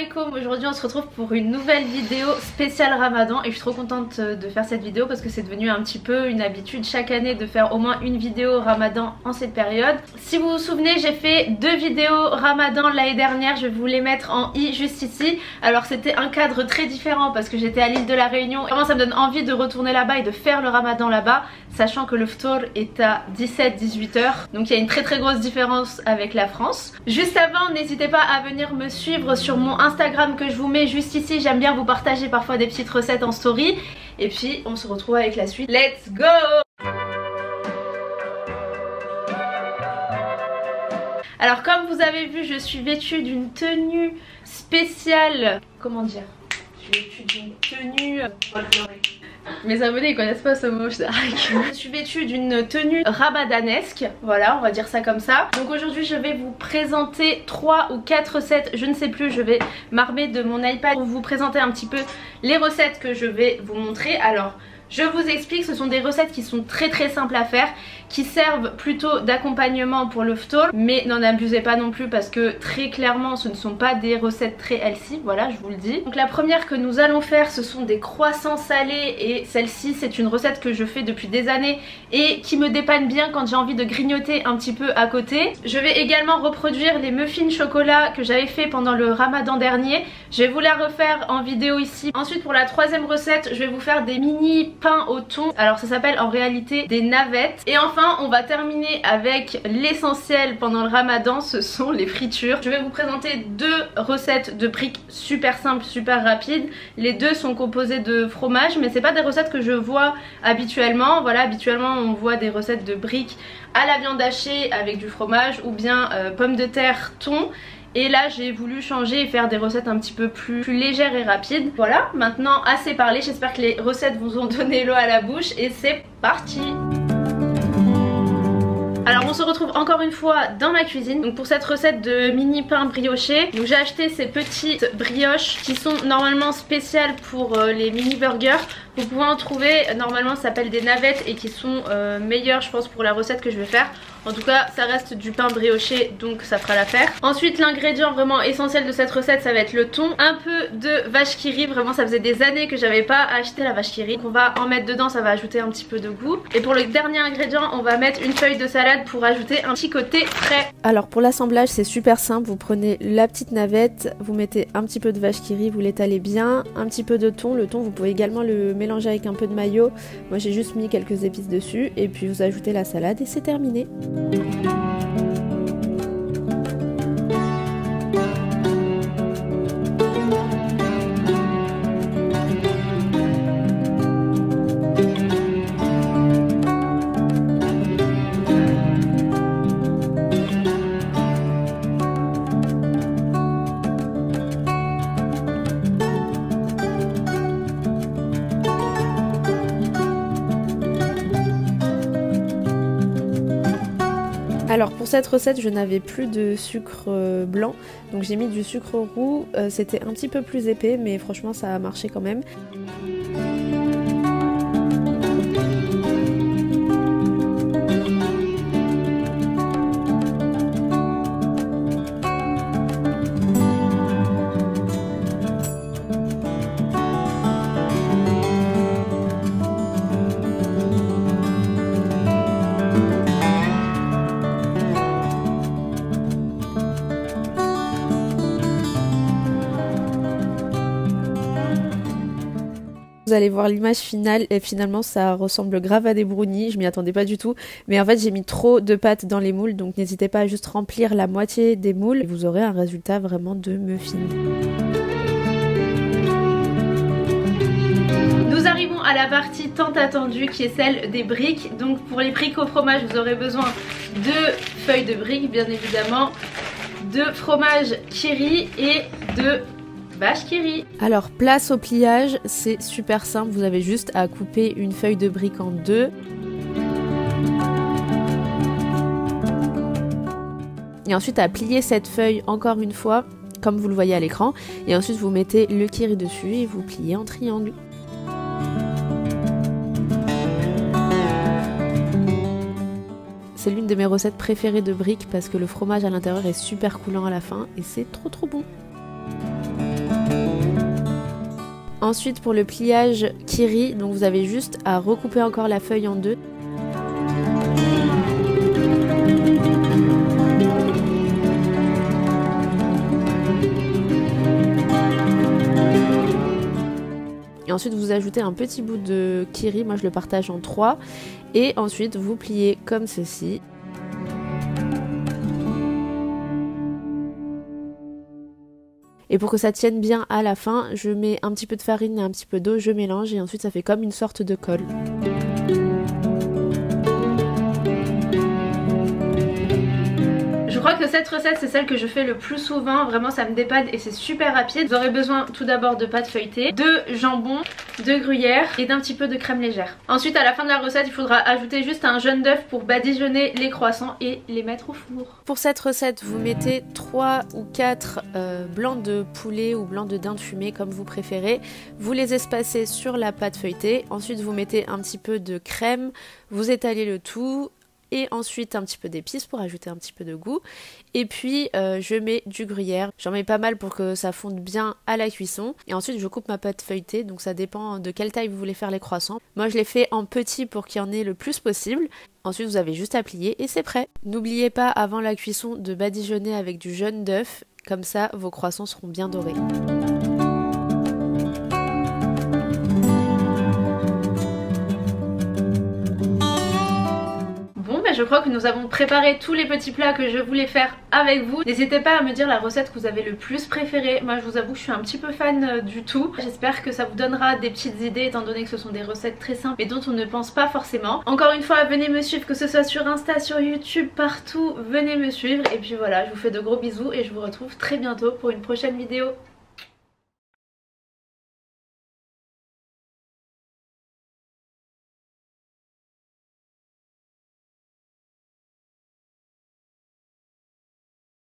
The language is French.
alaikum, aujourd'hui on se retrouve pour une nouvelle vidéo spéciale Ramadan et je suis trop contente de faire cette vidéo parce que c'est devenu un petit peu une habitude chaque année de faire au moins une vidéo Ramadan en cette période. Si vous vous souvenez, j'ai fait 2 vidéos Ramadan l'année dernière, je vais vous les mettre en i juste ici. Alors c'était un cadre très différent parce que j'étais à l'île de la Réunion. Vraiment ça me donne envie de retourner là-bas et de faire le Ramadan là-bas, sachant que le ftour est à 17-18 heures. Donc il y a une très grosse différence avec la France. Juste avant, n'hésitez pas à venir me suivre sur mon Instagram que je vous mets juste ici. J'aime bien vous partager parfois des petites recettes en story. Et puis on se retrouve avec la suite. Let's go! Alors comme vous avez vu, je suis vêtue d'une tenue spéciale. Comment dire? Je suis vêtue d'une tenue... Mes abonnés ils connaissent pas ce mot, je suis vêtue d'une tenue ramadanesque, voilà, on va dire ça comme ça. Donc aujourd'hui je vais vous présenter 3 ou 4 recettes, je ne sais plus, je vais m'armer de mon iPad pour vous présenter un petit peu les recettes que je vais vous montrer. Alors je vous explique, ce sont des recettes qui sont très simples à faire, qui servent plutôt d'accompagnement pour le ftour, mais n'en abusez pas non plus parce que très clairement ce ne sont pas des recettes très healthy, voilà je vous le dis. Donc la première que nous allons faire, ce sont des croissants salés et celle-ci c'est une recette que je fais depuis des années et qui me dépanne bien quand j'ai envie de grignoter un petit peu à côté. Je vais également reproduire les muffins chocolat que j'avais fait pendant le Ramadan dernier, je vais vous la refaire en vidéo ici. Ensuite pour la troisième recette, je vais vous faire des mini pain au thon, alors ça s'appelle en réalité des navettes. Et enfin on va terminer avec l'essentiel pendant le Ramadan, ce sont les fritures. Je vais vous présenter 2 recettes de briques super simples, super rapides. Les 2 sont composées de fromage, mais c'est pas des recettes que je vois habituellement. Voilà, habituellement on voit des recettes de briques à la viande hachée avec du fromage ou bien pommes de terre, thon. Et là j'ai voulu changer et faire des recettes un petit peu plus légères et rapides. Voilà, maintenant assez parlé, j'espère que les recettes vous ont donné l'eau à la bouche et c'est parti! Alors on se retrouve encore une fois dans ma cuisine, donc pour cette recette de mini pain brioché. Donc j'ai acheté ces petites brioches qui sont normalement spéciales pour les mini burgers. Vous pouvez en trouver, normalement ça s'appelle des navettes et qui sont meilleures je pense pour la recette que je vais faire. En tout cas ça reste du pain brioché donc ça fera l'affaire. Ensuite l'ingrédient vraiment essentiel de cette recette ça va être le thon. Un peu de vache qui rit, vraiment ça faisait des années que j'avais pas acheté la vache qui rit. Donc on va en mettre dedans, ça va ajouter un petit peu de goût. Et pour le dernier ingrédient on va mettre une feuille de salade pour ajouter un petit côté frais. Alors pour l'assemblage c'est super simple, vous prenez la petite navette, vous mettez un petit peu de vache qui rit, vous l'étalez bien, un petit peu de thon. Le thon vous pouvez également le mélanger avec un peu de mayo. Moi j'ai juste mis quelques épices dessus et puis vous ajoutez la salade et c'est terminé. Alors pour cette recette je n'avais plus de sucre blanc, donc j'ai mis du sucre roux, c'était un petit peu plus épais mais franchement ça a marché quand même. Vous allez voir l'image finale et finalement ça ressemble grave à des brownies, je m'y attendais pas du tout. Mais en fait j'ai mis trop de pâte dans les moules, donc n'hésitez pas à juste remplir la moitié des moules et vous aurez un résultat vraiment de muffin. Nous arrivons à la partie tant attendue qui est celle des briques. Donc pour les briques au fromage vous aurez besoin de feuilles de briques bien évidemment, de fromage kiri et de vache qui rit. Alors place au pliage, c'est super simple, vous avez juste à couper une feuille de brique en 2. Et ensuite à plier cette feuille encore une fois, comme vous le voyez à l'écran. Et ensuite vous mettez le kiri dessus et vous pliez en triangle. C'est l'une de mes recettes préférées de briques parce que le fromage à l'intérieur est super coulant à la fin et c'est trop bon. Ensuite pour le pliage kiri, donc vous avez juste à recouper encore la feuille en deux. Et ensuite vous ajoutez un petit bout de kiri, moi je le partage en 3. Et ensuite vous pliez comme ceci. Et pour que ça tienne bien à la fin, je mets un petit peu de farine et un petit peu d'eau, je mélange et ensuite ça fait comme une sorte de colle. Je crois que cette recette c'est celle que je fais le plus souvent, vraiment ça me dépanne et c'est super rapide. Vous aurez besoin tout d'abord de pâte feuilletée, de jambon, de gruyère et d'un petit peu de crème légère. Ensuite à la fin de la recette il faudra ajouter juste un jaune d'œuf pour badigeonner les croissants et les mettre au four. Pour cette recette vous mettez 3 ou 4 blancs de poulet ou blancs de dinde fumée comme vous préférez. Vous les espacez sur la pâte feuilletée, ensuite vous mettez un petit peu de crème, vous étalez le tout. Et ensuite un petit peu d'épices pour ajouter un petit peu de goût. Et puis je mets du gruyère. J'en mets pas mal pour que ça fonde bien à la cuisson. Et ensuite je coupe ma pâte feuilletée. Donc ça dépend de quelle taille vous voulez faire les croissants. Moi je les fais en petit pour qu'il y en ait le plus possible. Ensuite vous avez juste à plier et c'est prêt. N'oubliez pas avant la cuisson de badigeonner avec du jaune d'œuf. Comme ça vos croissants seront bien dorés. Je crois que nous avons préparé tous les petits plats que je voulais faire avec vous. N'hésitez pas à me dire la recette que vous avez le plus préférée. Moi je vous avoue que je suis un petit peu fan du tout. J'espère que ça vous donnera des petites idées étant donné que ce sont des recettes très simples mais dont on ne pense pas forcément. Encore une fois venez me suivre, que ce soit sur Insta, sur YouTube, partout, venez me suivre. Et puis voilà, je vous fais de gros bisous et je vous retrouve très bientôt pour une prochaine vidéo.